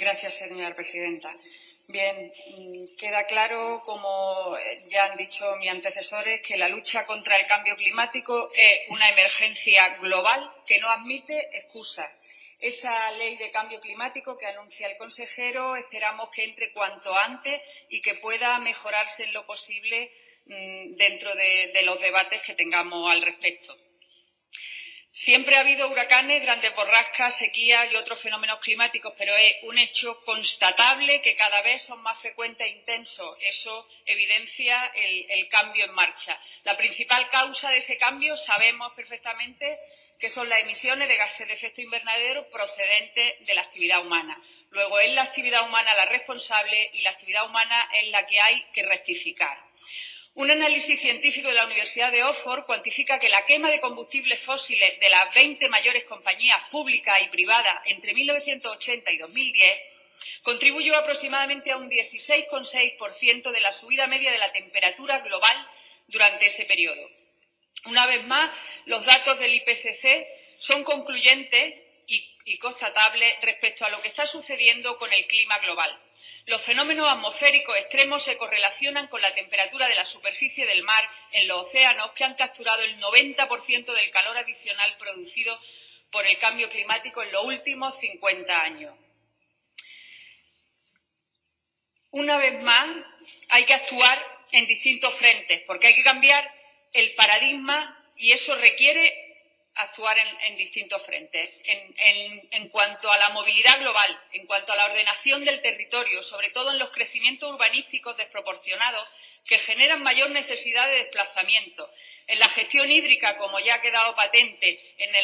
Gracias, señora presidenta. Bien, queda claro, como ya han dicho mis antecesores, que la lucha contra el cambio climático es una emergencia global que no admite excusas. Esa ley de cambio climático que anuncia el consejero esperamos que entre cuanto antes y que pueda mejorarse en lo posible dentro de los debates que tengamos al respecto. Siempre ha habido huracanes, grandes borrascas, sequías y otros fenómenos climáticos, pero es un hecho constatable que cada vez son más frecuentes e intensos. Eso evidencia el cambio en marcha. La principal causa de ese cambio sabemos perfectamente que son las emisiones de gases de efecto invernadero procedentes de la actividad humana. Luego es la actividad humana la responsable y la actividad humana es la que hay que rectificar. Un análisis científico de la Universidad de Oxford cuantifica que la quema de combustibles fósiles de las 20 mayores compañías públicas y privadas entre 1980 y 2010 contribuyó aproximadamente a un 16,6% de la subida media de la temperatura global durante ese periodo. Una vez más, los datos del IPCC son concluyentes y constatables respecto a lo que está sucediendo con el clima global. Los fenómenos atmosféricos extremos se correlacionan con la temperatura de la superficie del mar en los océanos, que han capturado el 90% del calor adicional producido por el cambio climático en los últimos 50 años. Una vez más, hay que actuar en distintos frentes, porque hay que cambiar el paradigma y eso requiere actuar en distintos frentes. En cuanto a la movilidad global, en cuanto a la ordenación del territorio, sobre todo en los crecimientos urbanísticos desproporcionados que generan mayor necesidad de desplazamiento, en la gestión hídrica, como ya ha quedado patente en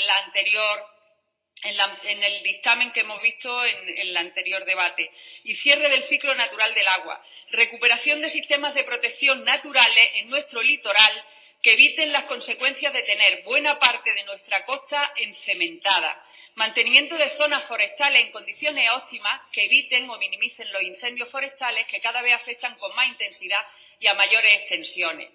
el dictamen que hemos visto en el anterior debate, y cierre del ciclo natural del agua, recuperación de sistemas de protección naturales en nuestro litoral que eviten las consecuencias de tener buena parte de nuestra costa encementada, mantenimiento de zonas forestales en condiciones óptimas que eviten o minimicen los incendios forestales que cada vez afectan con más intensidad y a mayores extensiones.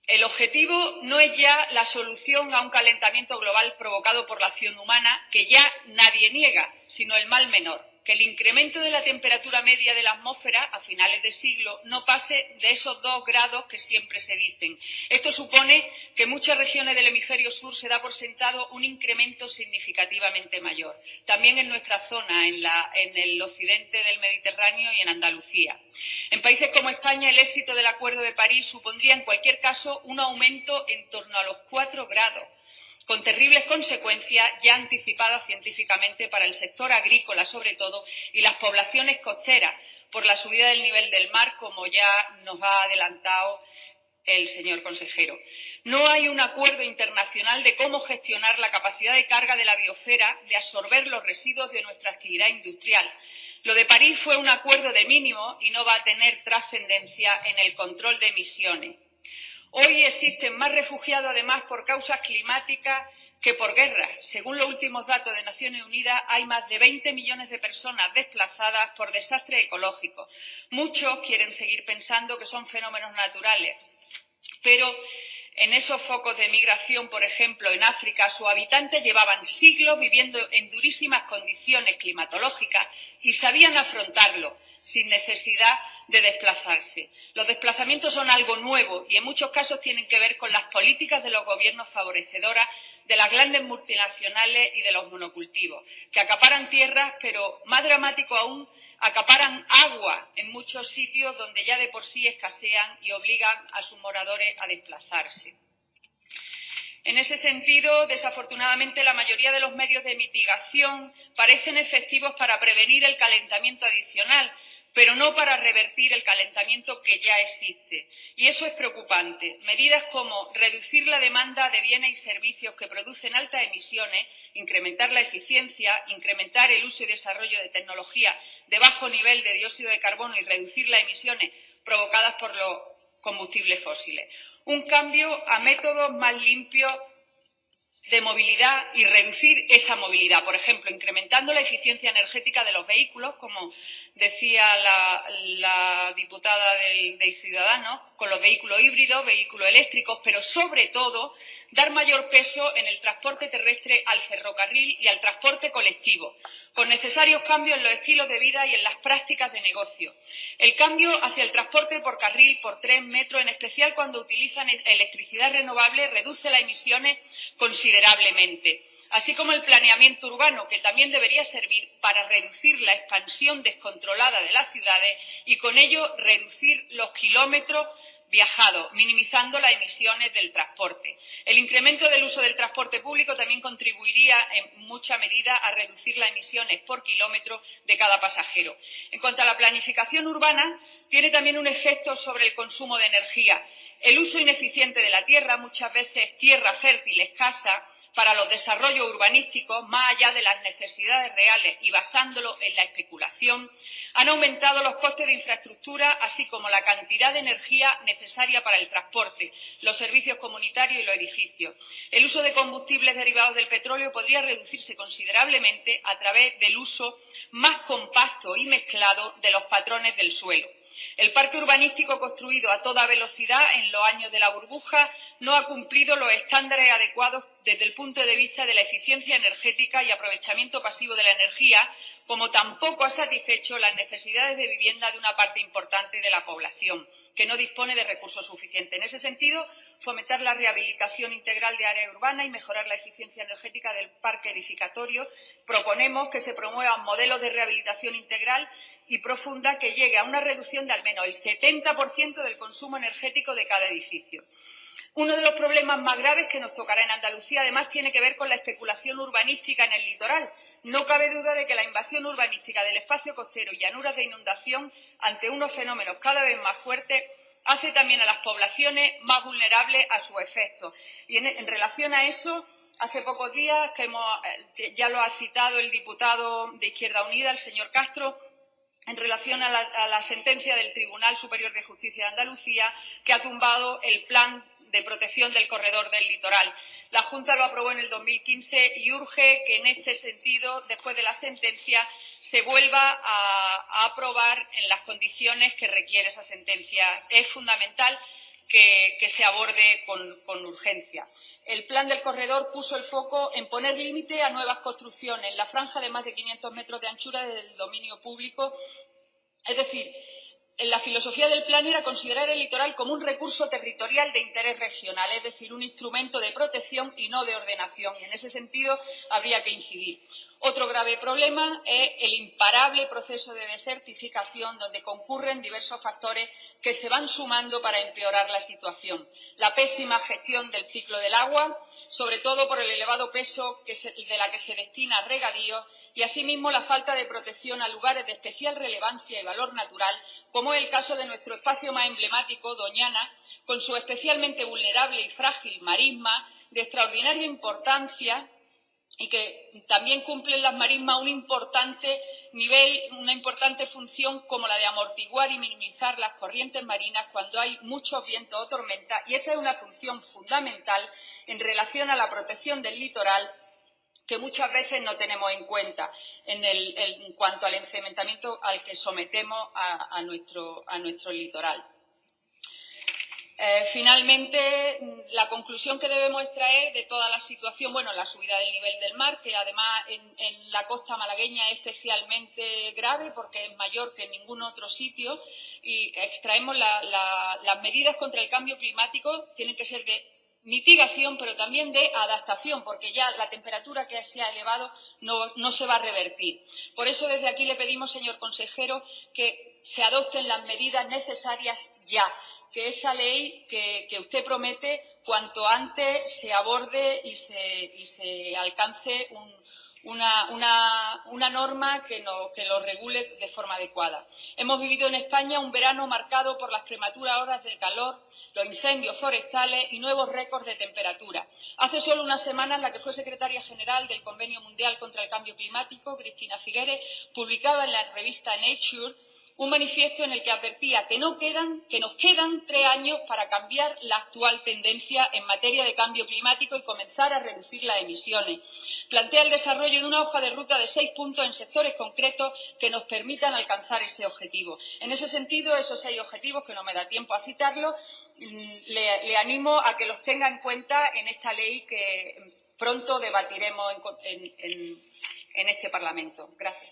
El objetivo no es ya la solución a un calentamiento global provocado por la acción humana, que ya nadie niega, sino el mal menor, que el incremento de la temperatura media de la atmósfera a finales de siglo no pase de esos 2 grados que siempre se dicen. Esto supone que en muchas regiones del hemisferio sur se da por sentado un incremento significativamente mayor. También en nuestra zona, en el occidente del Mediterráneo y en Andalucía. En países como España, el éxito del Acuerdo de París supondría, en cualquier caso, un aumento en torno a los 4 grados. Con terribles consecuencias ya anticipadas científicamente para el sector agrícola, sobre todo, y las poblaciones costeras, por la subida del nivel del mar, como ya nos ha adelantado el señor consejero. No hay un acuerdo internacional de cómo gestionar la capacidad de carga de la biosfera de absorber los residuos de nuestra actividad industrial. Lo de París fue un acuerdo de mínimo y no va a tener trascendencia en el control de emisiones. Hoy existen más refugiados, además, por causas climáticas que por guerra. Según los últimos datos de Naciones Unidas, hay más de 20 millones de personas desplazadas por desastres ecológicos. Muchos quieren seguir pensando que son fenómenos naturales, pero en esos focos de migración, por ejemplo, en África, sus habitantes llevaban siglos viviendo en durísimas condiciones climatológicas y sabían afrontarlo sin necesidad de desplazarse. Los desplazamientos son algo nuevo y en muchos casos tienen que ver con las políticas de los gobiernos favorecedoras de las grandes multinacionales y de los monocultivos, que acaparan tierras, pero más dramático aún, acaparan agua en muchos sitios donde ya de por sí escasean y obligan a sus moradores a desplazarse. En ese sentido, desafortunadamente, la mayoría de los medios de mitigación parecen efectivos para prevenir el calentamiento adicional, pero no para revertir el calentamiento que ya existe. Y eso es preocupante. Medidas como reducir la demanda de bienes y servicios que producen altas emisiones, incrementar la eficiencia, incrementar el uso y desarrollo de tecnología de bajo nivel de dióxido de carbono y reducir las emisiones provocadas por los combustibles fósiles. Un cambio a métodos más limpios de movilidad y reducir esa movilidad, por ejemplo, incrementando la eficiencia energética de los vehículos, como decía la diputada de Ciudadanos, con los vehículos híbridos, vehículos eléctricos, pero sobre todo dar mayor peso en el transporte terrestre al ferrocarril y al transporte colectivo, con necesarios cambios en los estilos de vida y en las prácticas de negocio. El cambio hacia el transporte por carril, por tren, metro, en especial cuando utilizan electricidad renovable, reduce las emisiones considerablemente, así como el planeamiento urbano, que también debería servir para reducir la expansión descontrolada de las ciudades y con ello reducir los kilómetros viajado, minimizando las emisiones del transporte. El incremento del uso del transporte público también contribuiría en mucha medida a reducir las emisiones por kilómetro de cada pasajero. En cuanto a la planificación urbana, tiene también un efecto sobre el consumo de energía. El uso ineficiente de la tierra, muchas veces tierra fértil, escasa, para los desarrollos urbanísticos, más allá de las necesidades reales y basándolo en la especulación, han aumentado los costes de infraestructura, así como la cantidad de energía necesaria para el transporte, los servicios comunitarios y los edificios. El uso de combustibles derivados del petróleo podría reducirse considerablemente a través del uso más compacto y mezclado de los patrones del suelo. El parque urbanístico construido a toda velocidad en los años de la burbuja no ha cumplido los estándares adecuados desde el punto de vista de la eficiencia energética y aprovechamiento pasivo de la energía, como tampoco ha satisfecho las necesidades de vivienda de una parte importante de la población, que no dispone de recursos suficientes. En ese sentido, fomentar la rehabilitación integral de áreas urbanas y mejorar la eficiencia energética del parque edificatorio. Proponemos que se promuevan modelos de rehabilitación integral y profunda que llegue a una reducción de al menos el 70% del consumo energético de cada edificio. Uno de los problemas más graves que nos tocará en Andalucía, además, tiene que ver con la especulación urbanística en el litoral. No cabe duda de que la invasión urbanística del espacio costero y llanuras de inundación, ante unos fenómenos cada vez más fuertes, hace también a las poblaciones más vulnerables a sus efectos. Y en relación a eso, hace pocos días, ya lo ha citado el diputado de Izquierda Unida, el señor Castro, en relación a la sentencia del Tribunal Superior de Justicia de Andalucía, que ha tumbado el plan de protección del corredor del litoral. La Junta lo aprobó en el 2015 y urge que en este sentido, después de la sentencia, se vuelva a aprobar en las condiciones que requiere esa sentencia. Es fundamental que se aborde con urgencia. El plan del corredor puso el foco en poner límite a nuevas construcciones en la franja de más de 500 metros de anchura del dominio público. Es decir, la filosofía del plan era considerar el litoral como un recurso territorial de interés regional, es decir, un instrumento de protección y no de ordenación. Y en ese sentido habría que incidir. Otro grave problema es el imparable proceso de desertificación, donde concurren diversos factores que se van sumando para empeorar la situación. La pésima gestión del ciclo del agua, sobre todo por el elevado peso de la que se destina a regadío, y asimismo la falta de protección a lugares de especial relevancia y valor natural, como es el caso de nuestro espacio más emblemático, Doñana, con su especialmente vulnerable y frágil marisma, de extraordinaria importancia, y que también cumplen las marismas un importante nivel, una importante función como la de amortiguar y minimizar las corrientes marinas cuando hay muchos vientos o tormentas, y esa es una función fundamental en relación a la protección del litoral, que muchas veces no tenemos en cuenta en cuanto al encementamiento al que sometemos a nuestro litoral. Finalmente, la conclusión que debemos extraer de toda la situación, bueno, la subida del nivel del mar, que además en la costa malagueña es especialmente grave porque es mayor que en ningún otro sitio, y extraemos las medidas contra el cambio climático tienen que ser de mitigación, pero también de adaptación, porque ya la temperatura que se ha elevado no se va a revertir. Por eso, desde aquí le pedimos, señor consejero, que se adopten las medidas necesarias ya, que esa ley que usted promete cuanto antes se aborde y se alcance una norma que lo regule de forma adecuada. Hemos vivido en España un verano marcado por las prematuras horas de calor, los incendios forestales y nuevos récords de temperatura. Hace solo unas semanas, la que fue secretaria general del Convenio Mundial contra el Cambio Climático, Cristina Figueres, publicaba en la revista Nature un manifiesto en el que advertía que nos quedan 3 años para cambiar la actual tendencia en materia de cambio climático y comenzar a reducir las emisiones. Plantea el desarrollo de una hoja de ruta de 6 puntos en sectores concretos que nos permitan alcanzar ese objetivo. En ese sentido, esos 6 objetivos, que no me da tiempo a citarlos, le animo a que los tenga en cuenta en esta ley que pronto debatiremos en este Parlamento. Gracias.